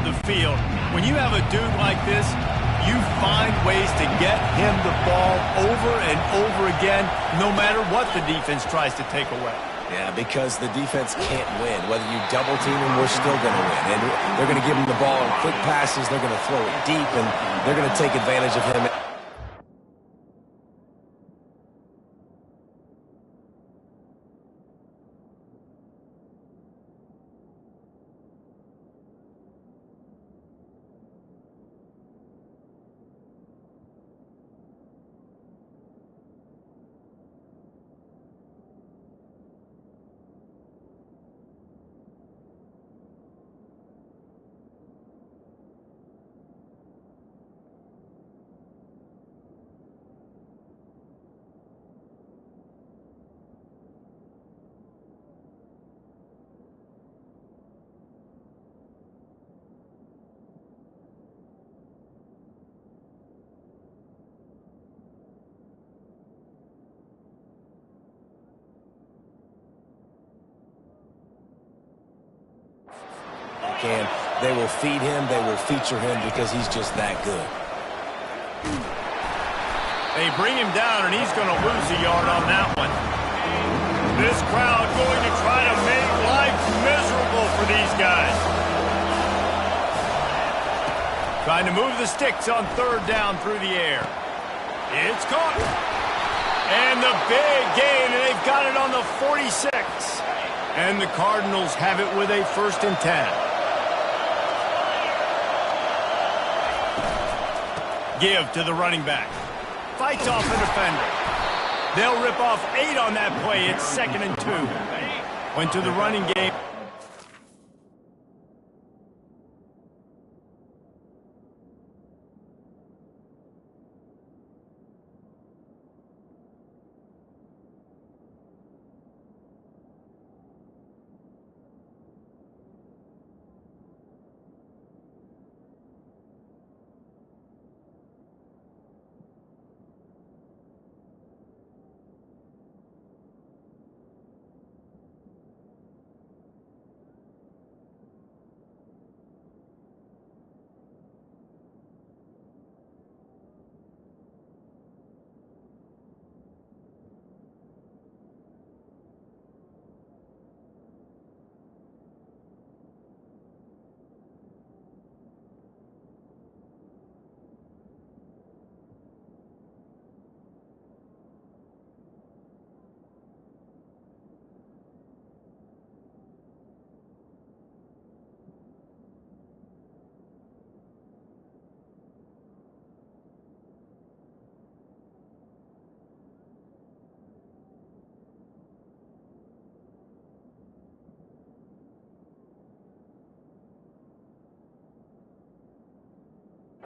the field. When you have a dude like this, you find ways to get him the ball over and over again, no matter what the defense tries to take away. Yeah, because the defense can't win. Whether you double team him, we're still going to win. And they're going to give him the ball in quick passes. They're going to throw it deep, and they're going to take advantage of him. They will feed him, they will feature him because he's just that good. They bring him down, and he's going to lose a yard on that one. This crowd going to try to make life miserable for these guys. Trying to move the sticks on third down through the air. It's caught. And the big gain, and they've got it on the 46. And the Cardinals have it with a 1st and 10. Give to the running back. Fights off the defender. They'll rip off 8 on that play. It's 2nd and 2. Went to the running game.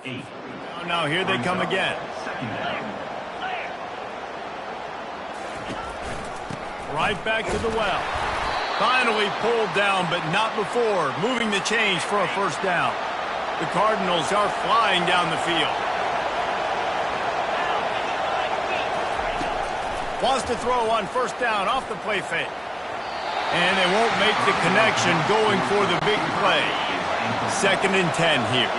Oh, no, here they come again. Right back to the well. Finally pulled down, but not before. Moving the change for a 1st down. The Cardinals are flying down the field. Wants to throw on 1st down off the play fake. And they won't make the connection going for the big play. 2nd and 10 here.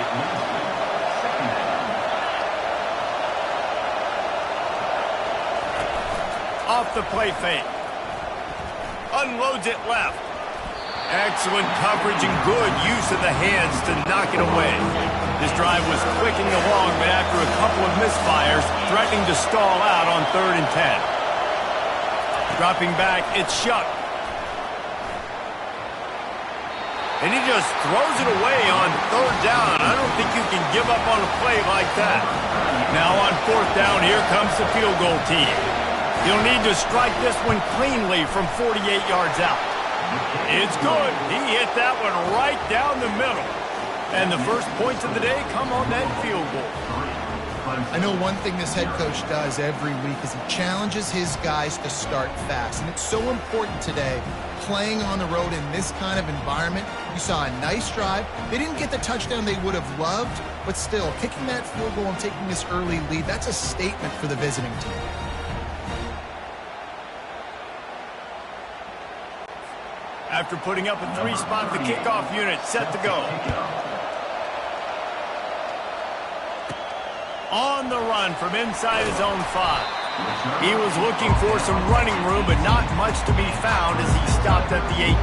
Off the play fake. Unloads it left. Excellent coverage and good use of the hands to knock it away. This drive was clicking along, but after a couple of misfires, threatening to stall out on 3rd and 10. Dropping back, it's Shuck. And he just throws it away on 3rd down. I don't think you can give up on a play like that. Now on 4th down, here comes the field goal team. You'll need to strike this one cleanly from 48 yards out. It's good. He hit that one right down the middle. And the first points of the day come on that field goal. I know one thing this head coach does every week is he challenges his guys to start fast. And it's so important today, playing on the road in this kind of environment. You saw a nice drive. They didn't get the touchdown they would have loved, but still, kicking that field goal and taking this early lead, that's a statement for the visiting team. After putting up a 3-spot, the kickoff unit set to go. On the run from inside his own 5. He was looking for some running room, but not much to be found as he stopped at the 18.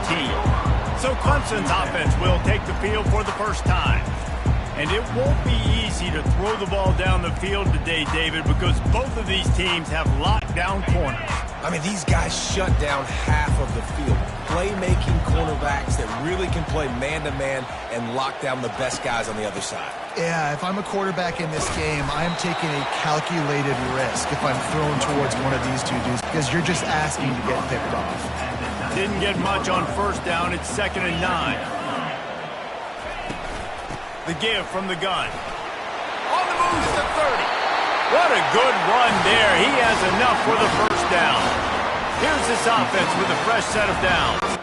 So Clemson's offense will take the field for the first time. And it won't be easy to throw the ball down the field today, David, because both of these teams have lockdown corners. I mean, these guys shut down half of the field. Playmaking cornerbacks that really can play man-to-man and lock down the best guys on the other side. Yeah, if I'm a quarterback in this game, I am taking a calculated risk if I'm thrown towards one of these two dudes because you're just asking to get picked off. Didn't get much on first down. It's 2nd and 9. The give from the gun. On the move to the 30. What a good run there. He has enough for the first down. Here's this offense with a fresh set of downs.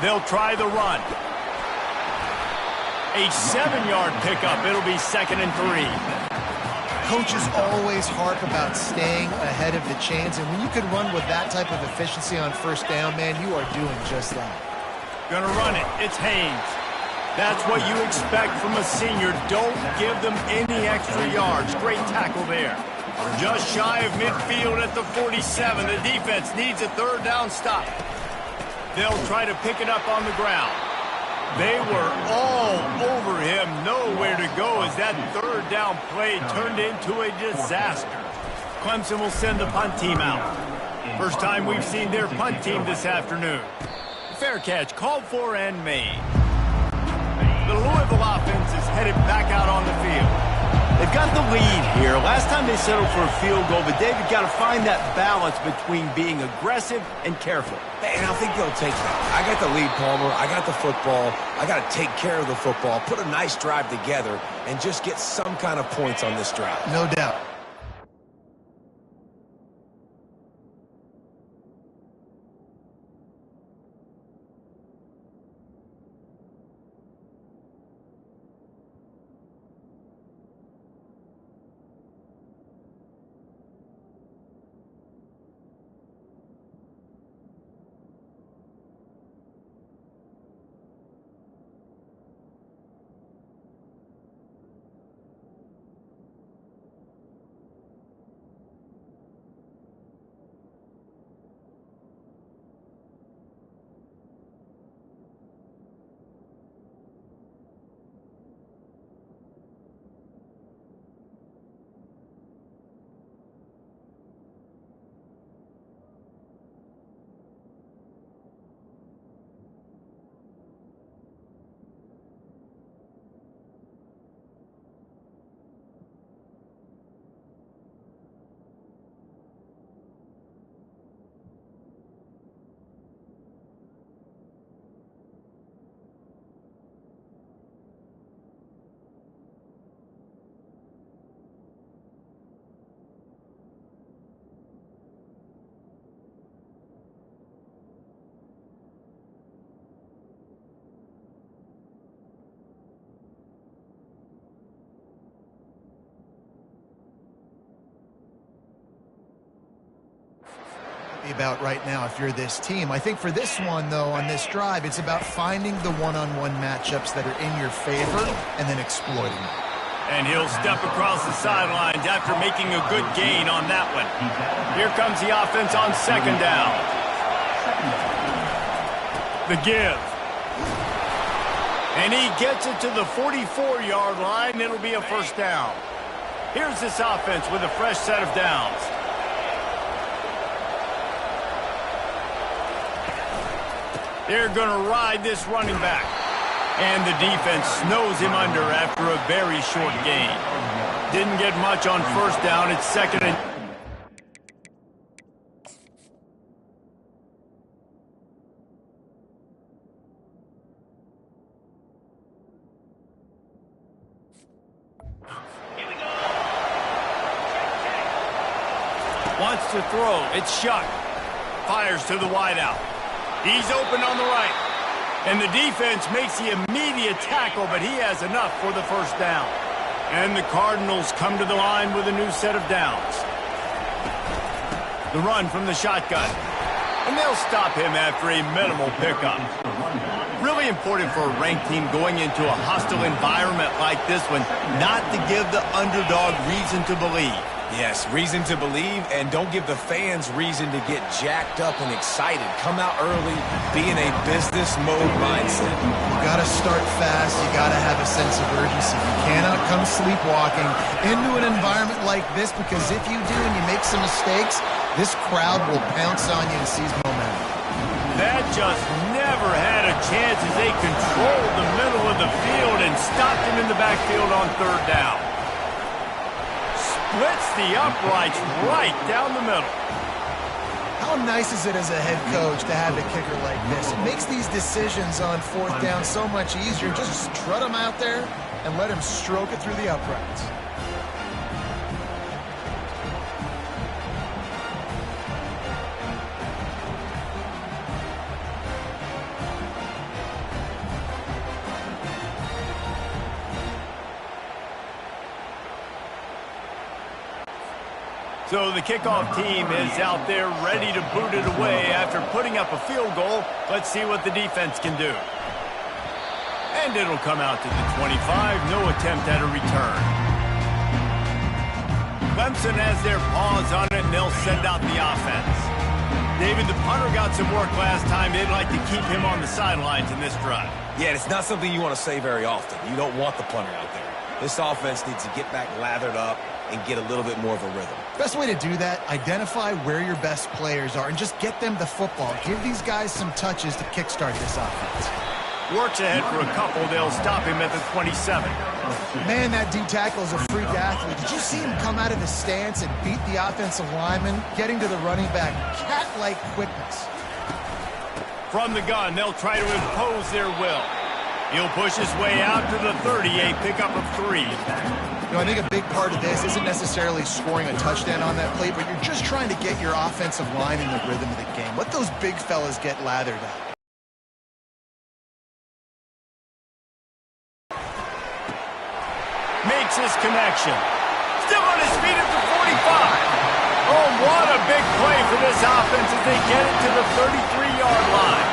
They'll try the run. A 7-yard pickup. It'll be 2nd and 3. Coaches always harp about staying ahead of the chains, and when you can run with that type of efficiency on first down, man, you are doing just that. Gonna run it. It's Haynes. That's what you expect from a senior. Don't give them any extra yards. Great tackle there. Just shy of midfield at the 47. The defense needs a 3rd down stop. They'll try to pick it up on the ground. They were all over him, nowhere to go as that 3rd down play turned into a disaster. Clemson will send the punt team out. First time we've seen their punt team this afternoon. Fair catch, called for and made. The Louisville offense is headed back out on the field. They've got the lead here. Last time they settled for a field goal, but David got to find that balance between being aggressive and careful. And I think they'll take that. I got the lead, Palmer. I got the football. I got to take care of the football, put a nice drive together, and just get some kind of points on this drive. No doubt. About right now if you're this team. I think for this one, though, on this drive, it's about finding the one-on-one matchups that are in your favor and then exploiting them. And he'll step across the sidelines after making a good gain on that one. Here comes the offense on 2nd down. The give. And he gets it to the 44-yard line. It'll be a first down. Here's this offense with a fresh set of downs. They're going to ride this running back. And the defense snows him under after a very short gain. Didn't get much on first down. It's 2nd and... Wants to throw. It's Shuck. Fires to the wideout. He's open on the right. And the defense makes the immediate tackle, but he has enough for the first down. And the Cardinals come to the line with a new set of downs. The run from the shotgun. And they'll stop him after a minimal pickup. Really important for a ranked team going into a hostile environment like this one not to give the underdog reason to believe. Yes, reason to believe, and don't give the fans reason to get jacked up and excited. Come out early, be in a business mode mindset. You got to start fast. You got to have a sense of urgency. You cannot come sleepwalking into an environment like this, because if you do and you make some mistakes, this crowd will pounce on you and seize momentum. That just never had a chance as they controlled the middle of the field and stopped him in the backfield on third down. Splits the uprights right down the middle. How nice is it as a head coach to have a kicker like this? It makes these decisions on fourth down so much easier. Just strut him out there and let him stroke it through the uprights. So the kickoff team is out there ready to boot it away after putting up a field goal. Let's see what the defense can do. And it'll come out to the 25. No attempt at a return. Clemson has their paws on it, and they'll send out the offense. David, the punter got some work last time. They'd like to keep him on the sidelines in this drive. Yeah, it's not something you want to say very often. You don't want the punter out there. This offense needs to get back lathered up and get a little bit more of a rhythm. Best way to do that, identify where your best players are and just get them the football. Give these guys some touches to kickstart this offense. Works ahead for a couple. They'll stop him at the 27. Man, that D tackle is a freak athlete. Did you see him come out of his stance and beat the offensive lineman, getting to the running back? Cat-like quickness. From the gun, they'll try to impose their will. He'll push his way out to the 30, a pickup of 3. You know, I think a big part of this isn't necessarily scoring a touchdown on that play, but you're just trying to get your offensive line in the rhythm of the game. Let those big fellas get lathered up. Makes his connection. Still on his feet at the 45. Oh, what a big play for this offense as they get it to the 33-yard line.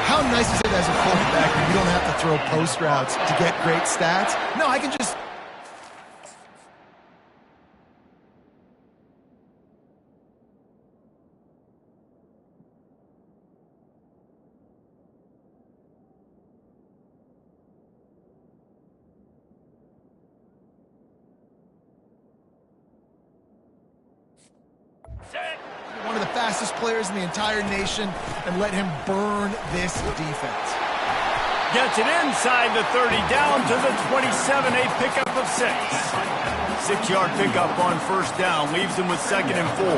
How nice is it as a quarterback when you don't have to throw post routes to get great stats? No, I can just... one of the fastest players in the entire nation, and let him burn this defense. Gets it inside the 30, down to the 27, a pickup of 6. 6-yard pickup on first down, leaves him with 2nd and 4.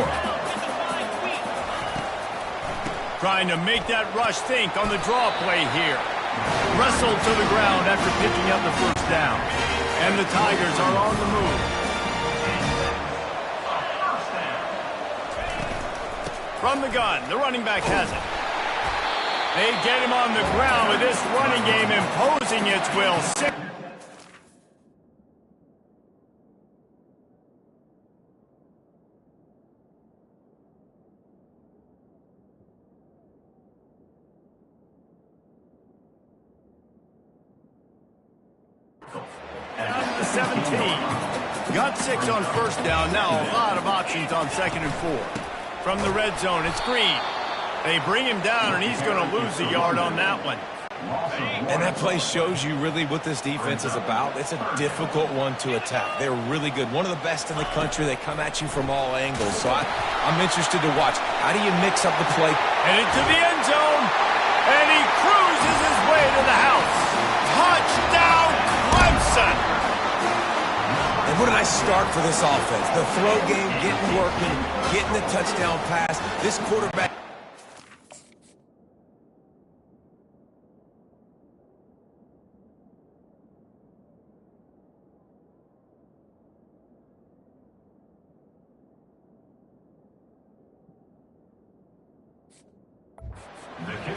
Trying to make that rush think on the draw play here. Wrestled to the ground after picking up the first down. And the Tigers are on the move. From the gun, the running back has it. They get him on the ground with this running game imposing its will. 6. Down to the 17. Got 6 on first down. Now a lot of options on 2nd and 4. From the red zone, it's Green. They bring him down, and he's going to lose a yard on that one. And that play shows you really what this defense is about. It's a difficult one to attack. They're really good. One of the best in the country. They come at you from all angles. So I'm interested to watch. How do you mix up the play? And into the end zone, and he cruises his way to the house. Touchdown, Clemson! And what a nice start for this offense. The throw game getting working, getting the touchdown pass. This quarterback...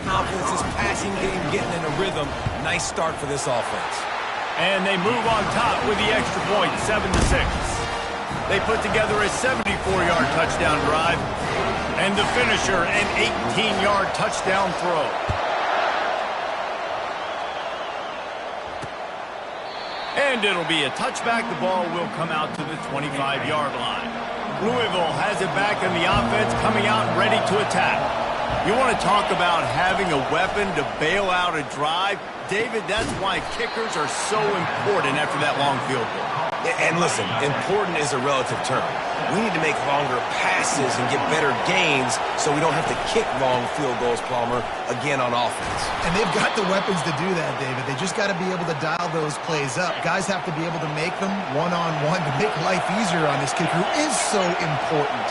Confidence, this passing game getting in a rhythm. Nice start for this offense. And they move on top with the extra point, 7-6. They put together a 74-yard touchdown drive. And the finisher, an 18-yard touchdown throw. And it'll be a touchback. The ball will come out to the 25-yard line. Louisville has it back in the offense, coming out ready to attack. You want to talk about having a weapon to bail out a drive? David, that's why kickers are so important after that long field goal. And listen, important is a relative term. We need to make longer passes and get better gains so we don't have to kick long field goals, Palmer, again on offense. And they've got the weapons to do that, David. They just got to be able to dial those plays up. Guys have to be able to make them one-on-one to make life easier on this kicker, who is so important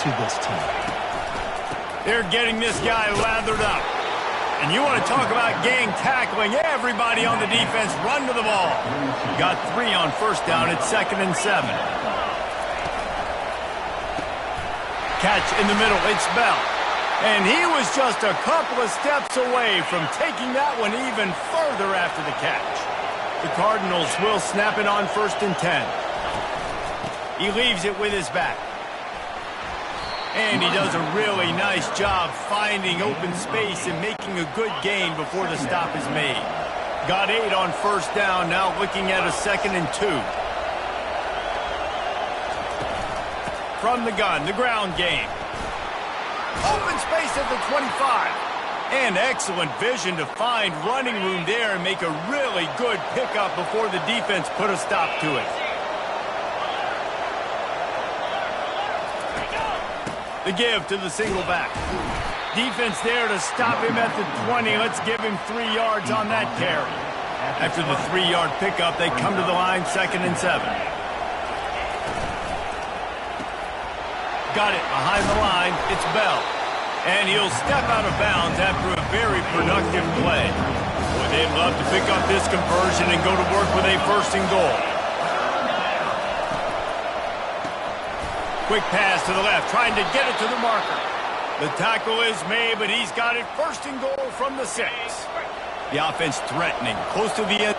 to this team. They're getting this guy lathered up. And you want to talk about gang tackling. Everybody on the defense run to the ball. Got 3 on first down. It's 2nd and 7. Catch in the middle. It's Bell. And he was just a couple of steps away from taking that one even further after the catch. The Cardinals will snap it on 1st and 10. He leaves it with his back. And he does a really nice job finding open space and making a good gain before the stop is made. Got 8 on first down, now looking at a 2nd and 2. From the gun, the ground game. Open space at the 25. And excellent vision to find running room there and make a really good pickup before the defense put a stop to it. The give to the single back. Defense there to stop him at the 20. Let's give him 3 yards on that carry. After the 3-yard pickup, they come to the line, 2nd and 7. Got it behind the line. It's Bell. And he'll step out of bounds after a very productive play. Boy, they'd love to pick up this conversion and go to work with a 1st and goal. Quick pass to the left, trying to get it to the marker. The tackle is made, but he's got it 1st and goal from the 6. The offense threatening, close to the end.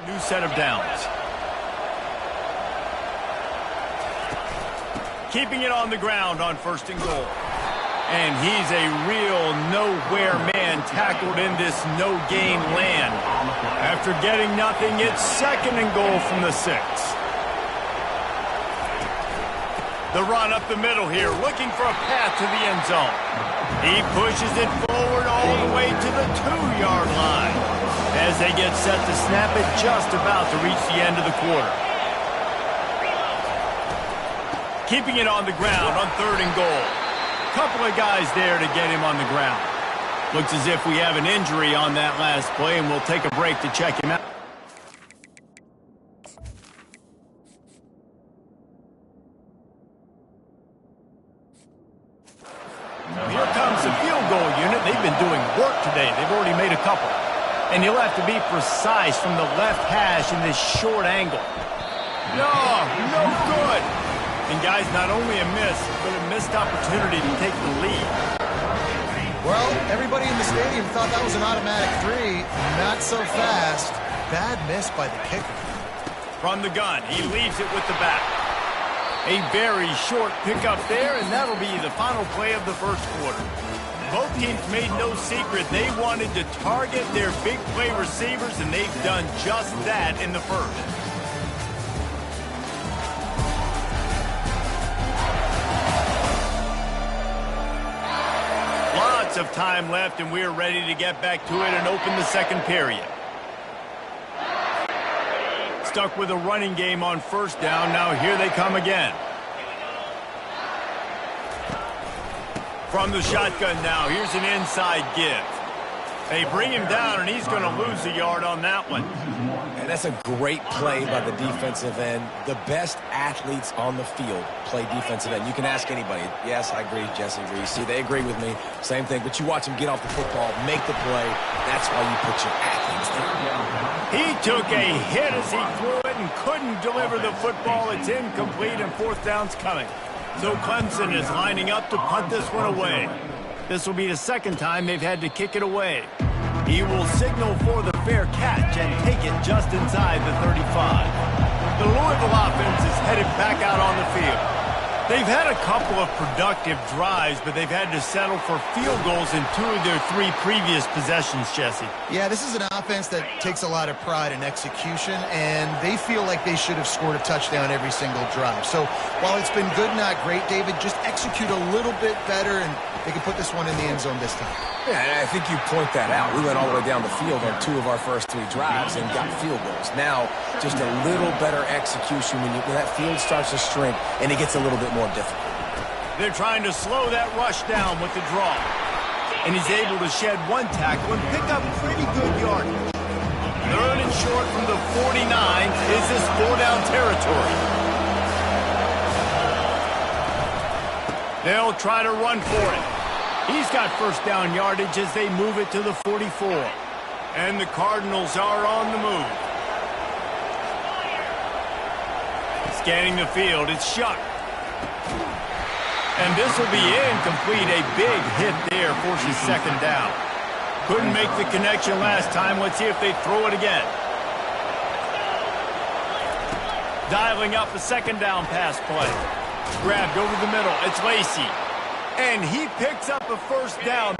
New set of downs. Keeping it on the ground on 1st and goal. And he's a real nowhere man tackled in this no-gain land. After getting nothing, it's 2nd and goal from the 6. The run up the middle here, looking for a path to the end zone. He pushes it forward all the way to the 2-yard line. As they get set to snap it, just about to reach the end of the quarter. Keeping it on the ground on 3rd and goal. Couple of guys there to get him on the ground. Looks as if we have an injury on that last play, and we'll take a break to check him out. Here comes the field goal unit. They've been doing work today. They've already made a couple. And you'll have to be precise from the left hash in this short angle. No good. And guys, not only a miss, but a missed opportunity to take the lead. Well, everybody in the stadium thought that was an automatic 3. Not so fast. Bad miss by the kicker. From the gun, he leaves it with the back. A very short pickup there, and that'll be the final play of the 1st quarter. Both teams made no secret they wanted to target their big play receivers, and they've done just that in the 1st. Lots of time left, and we're ready to get back to it and open the 2nd period. Stuck with a running game on 1st down. Now here they come again. From the shotgun now, here's an inside give. They bring him down, and he's going to lose a yard on that one. And that's a great play by the defensive end. The best athletes on the field play defensive end. You can ask anybody. Yes, I agree, Jesse Reese. See, they agree with me. Same thing. But you watch them get off the football, make the play. That's why you put your athletes there. He took a hit as he threw it and couldn't deliver the football. It's incomplete and fourth down's coming. So Clemson is lining up to punt this one away. This will be the second time they've had to kick it away. He will signal for the fair catch and take it just inside the 35. The Louisville offense is headed back out on the field. They've had a couple of productive drives, but they've had to settle for field goals in 2 of their 3 previous possessions, Jesse. Yeah, this is an offense that takes a lot of pride in execution, and they feel like they should have scored a touchdown every single drive. So while it's been good, not great, David, just execute a little bit better, and they can put this one in the end zone this time. Yeah, and I think you point that out. We went all the way down the field on 2 of our first 3 drives and got field goals. Now, just a little better execution when that field starts to shrink and it gets a little bit more difficult. They're trying to slow that rush down with the draw. And he's able to shed 1 tackle and pick up pretty good yardage. 3rd and short from the 49. Is this 4-down territory? They'll try to run for it. He's got first down yardage as they move it to the 44. And the Cardinals are on the move. Scanning the field, it's Shuck. And this will be incomplete. A big hit there forces second down. Couldn't make the connection last time. Let's see if they throw it again. Dialing up a second down pass play. Grabbed over the middle. It's Lacy. And he picks up a first down.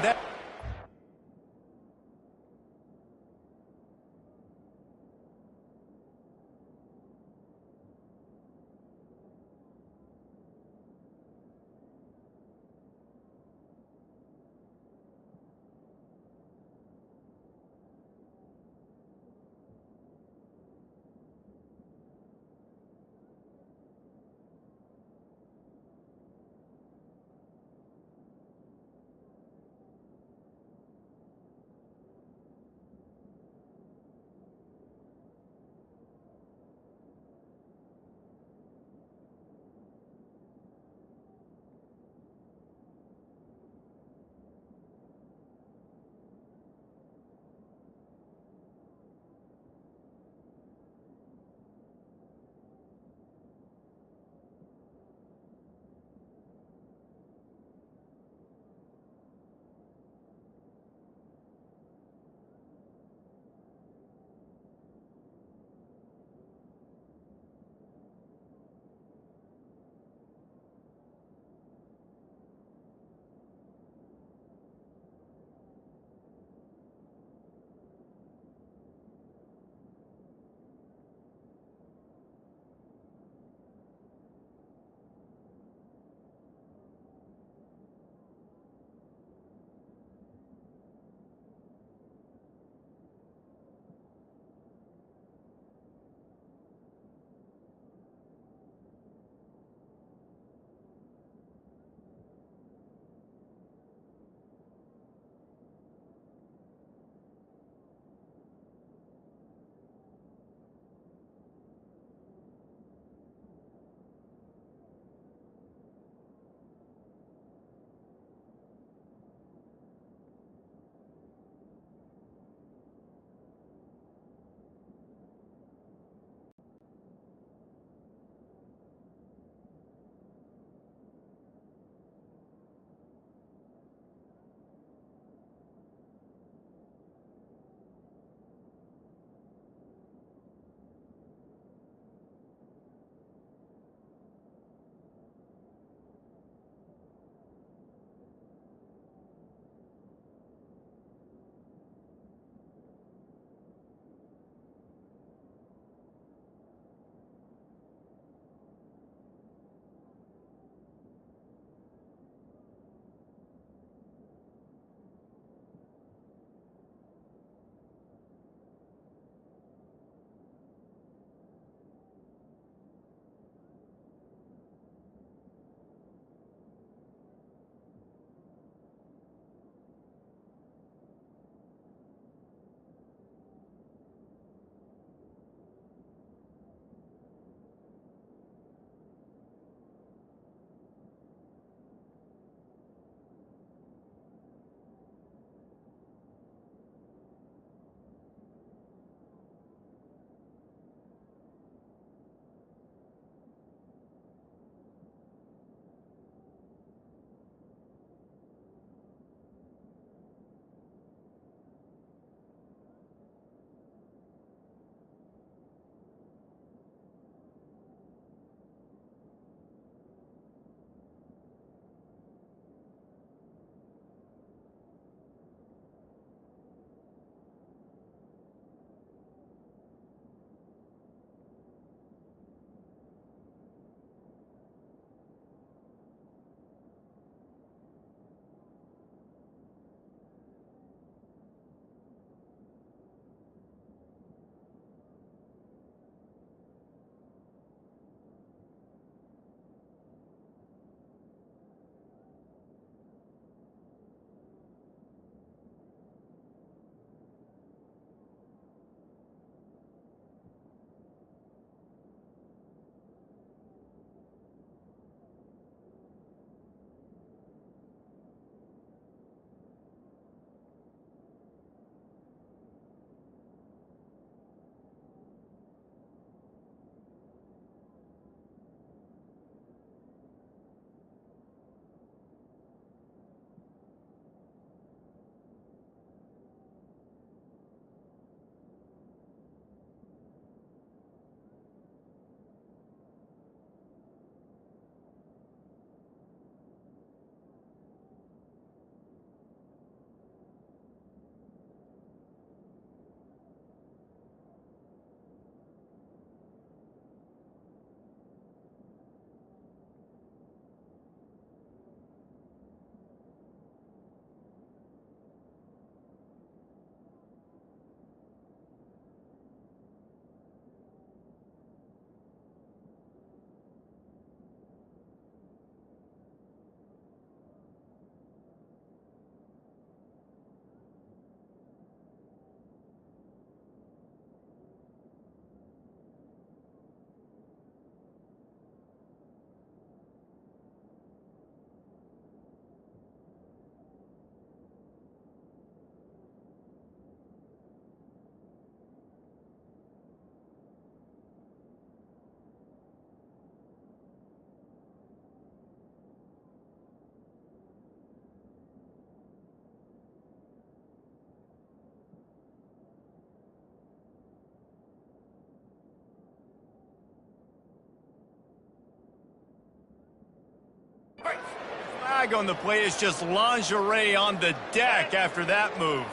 flag on the play. It's just lingerie on the deck after that move.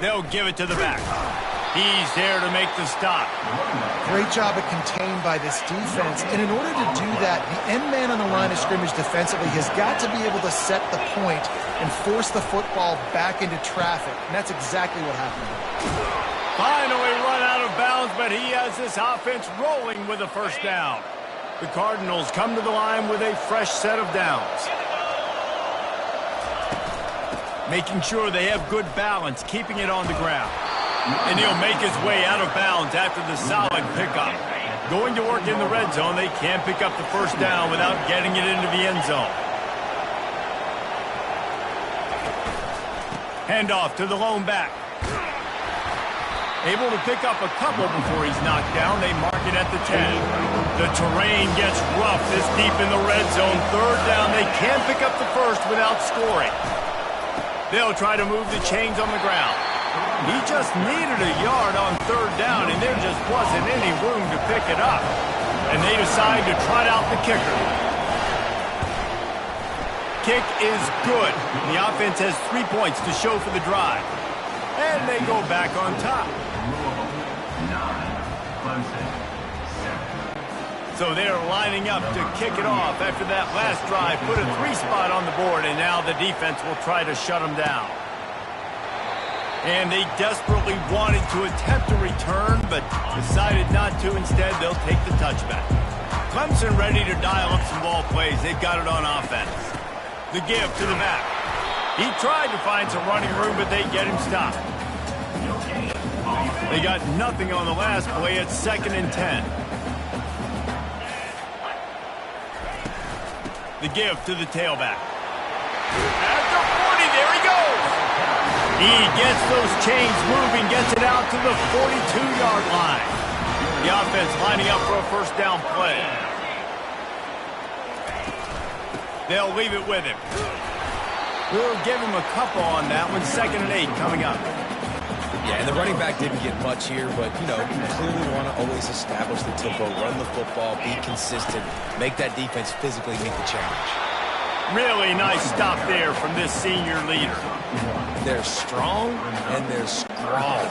They'll give it to the back. He's there to make the stop. Great job of contained by this defense. And in order to do that, the end man on the line of scrimmage defensively has got to be able to set the point and force the football back into traffic. And that's exactly what happened. Finally run out of bounds, but he has this offense rolling with a first down. The Cardinals come to the line with a fresh set of downs. Making sure they have good balance, keeping it on the ground. And he'll make his way out of bounds after the solid pickup. Going to work in the red zone, they can't pick up the first down without getting it into the end zone. Handoff to the lone back. Able to pick up a couple before he's knocked down. They mark it at the 10. The terrain gets rough this deep in the red zone. Third down, they can't pick up the first without scoring. They'll try to move the chains on the ground. He just needed a yard on third down, and there just wasn't any room to pick it up. And they decide to trot out the kicker. Kick is good. The offense has 3 points to show for the drive. And they go back on top. So they're lining up to kick it off after that last drive. Put a 3-spot on the board, and now the defense will try to shut them down. And they desperately wanted to attempt a return, but decided not to. Instead, they'll take the touchback. Clemson ready to dial up some ball plays. They've got it on offense. The give to the back. He tried to find some running room, but they get him stopped. They got nothing on the last play. It's 2nd and 10. The give to the tailback. At the 40, there he goes. He gets those chains moving, gets it out to the 42-yard line. The offense lining up for a first down play. They'll leave it with him. We'll give him a couple on that one. 2nd and 8 coming up. Yeah, and the running back didn't get much here, but, you know, you clearly want to always establish the tempo, run the football, be consistent, make that defense physically meet the challenge. Really nice stop there from this senior leader. They're strong and they're strong.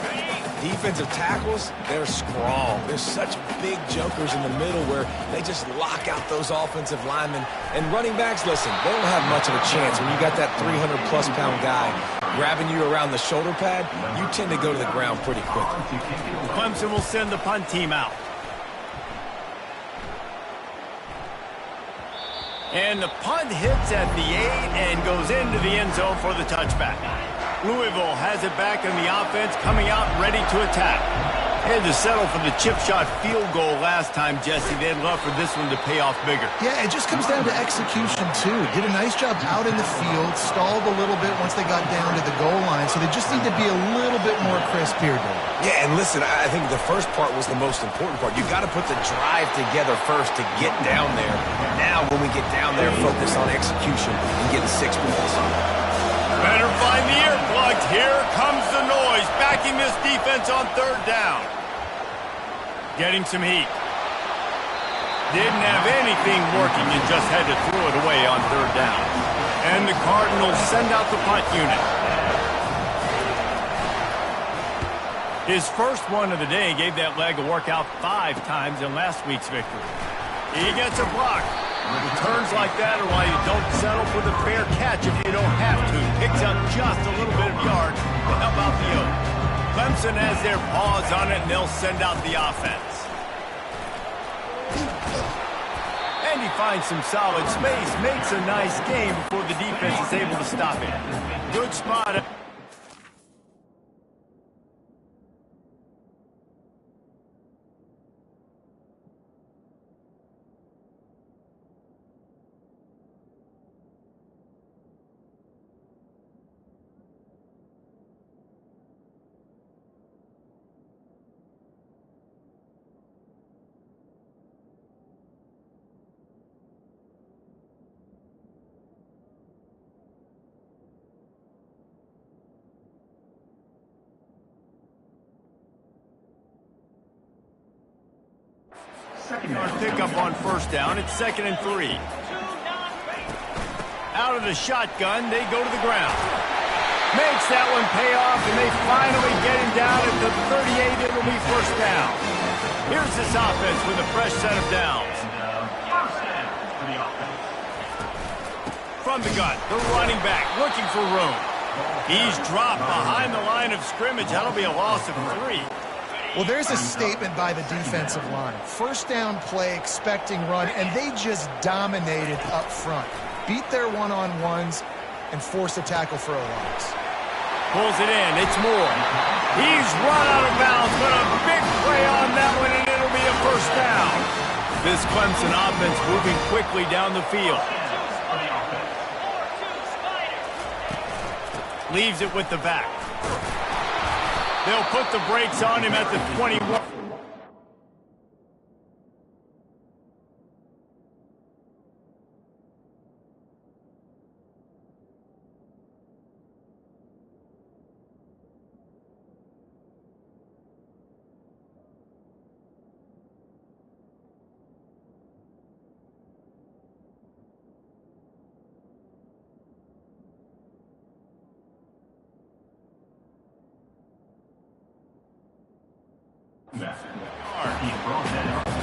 Defensive tackles, they're strong. There's such big jokers in the middle where they just lock out those offensive linemen. And running backs, listen, they don't have much of a chance. When you got that 300-plus-pound guy grabbing you around the shoulder pad, you tend to go to the ground pretty quickly. Clemson will send the punt team out. And the punt hits at the 8 and goes into the end zone for the touchback. Louisville has it back in the offense, coming out ready to attack. Had to settle for the chip shot field goal last time, Jesse. They'd love for this one to pay off bigger. Yeah, it just comes down to execution, too. Did a nice job out in the field, stalled a little bit once they got down to the goal line, so they just need to be a little bit more crisp here, Dave. Yeah, and listen, I think the first part was the most important part. You got to put the drive together first to get down there. Now, when we get down there, focus on execution and getting 6 points. Better find the earplugs. Here comes the noise, backing this defense on third down. Getting some heat. Didn't have anything working and just had to throw it away on third down. And the Cardinals send out the punt unit. His first one of the day gave that leg a workout 5 times in last week's victory. He gets a block. Returns like that are why you don't settle for the fair catch if you don't have to. Picks up just a little bit of yard to help out the Oak. Clemson has their paws on it, and they'll send out the offense. And he finds some solid space, makes a nice game before the defense is able to stop it. Good spot. Pick up on first down. It's 2nd and 3. Out of the shotgun, they go to the ground. Makes that one pay off, and they finally get him down at the 38. It'll be first down. Here's this offense with a fresh set of downs. From the gun, the running back looking for room. He's dropped behind the line of scrimmage. That'll be a loss of 3. Well, there's a statement by the defensive line. First down play, expecting run, and they just dominated up front. Beat their one-on-ones and forced a tackle for a loss. Pulls it in. It's Moore. He's run out of bounds, but a big play on that one, and it'll be a first down. This Clemson offense moving quickly down the field. Leaves it with the back. They'll put the brakes on him at the 21.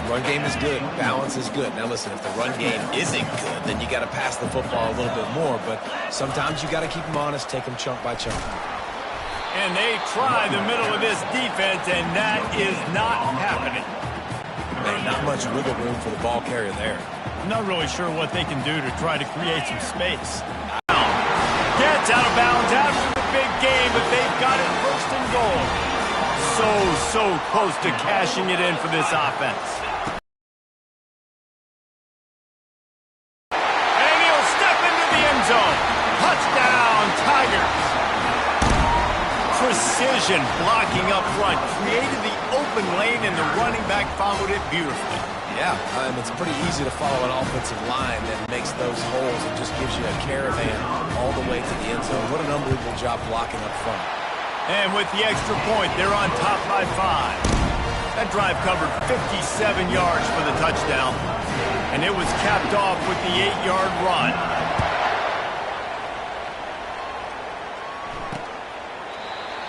Run game is good. Balance is good. Now listen, if the run game isn't good, then you got to pass the football a little bit more. But sometimes you got to keep them honest, take them chunk by chunk. And they try the middle of this defense, and that is not happening. Man, not much wiggle room for the ball carrier there. I'm not really sure what they can do to try to create some space. Gets out of bounds after the big game, but they've got it first and goal. So close to cashing it in for this offense. And he'll step into the end zone. Touchdown, Tigers. Precision blocking up front. Created the open lane, and the running back followed it beautifully. Yeah, it's pretty easy to follow an offensive line that makes those holes and just gives you a caravan all the way to the end zone. What an unbelievable job blocking up front. And with the extra point, they're on top by 5. That drive covered 57 yards for the touchdown, and it was capped off with the 8-yard run.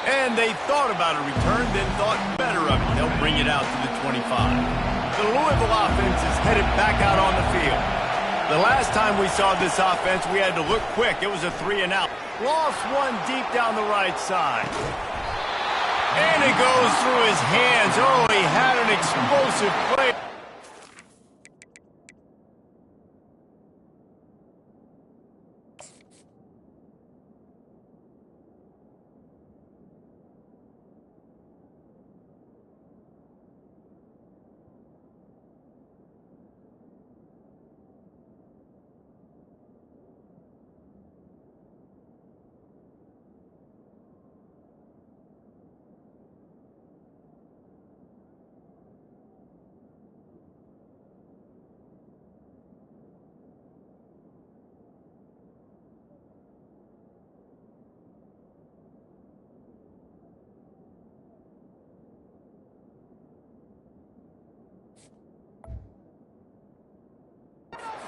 And they thought about a return, then thought better of it. They'll bring it out to the 25. The Louisville offense is headed back out on the field. The last time we saw this offense, we had to look quick. It was a 3-and-out. Lost one deep down the right side. And it goes through his hands. Oh, he had an explosive play.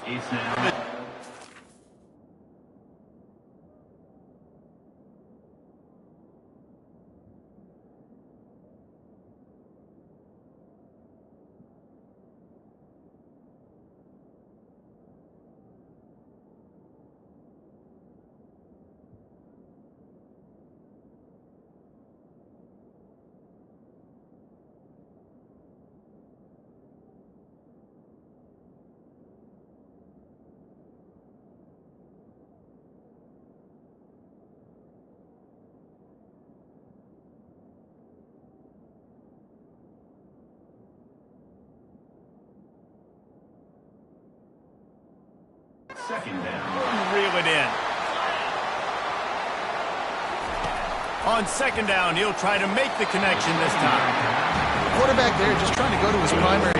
It's now. Second down. Reel it in. On second down, he'll try to make the connection this time. The quarterback there just trying to go to his primary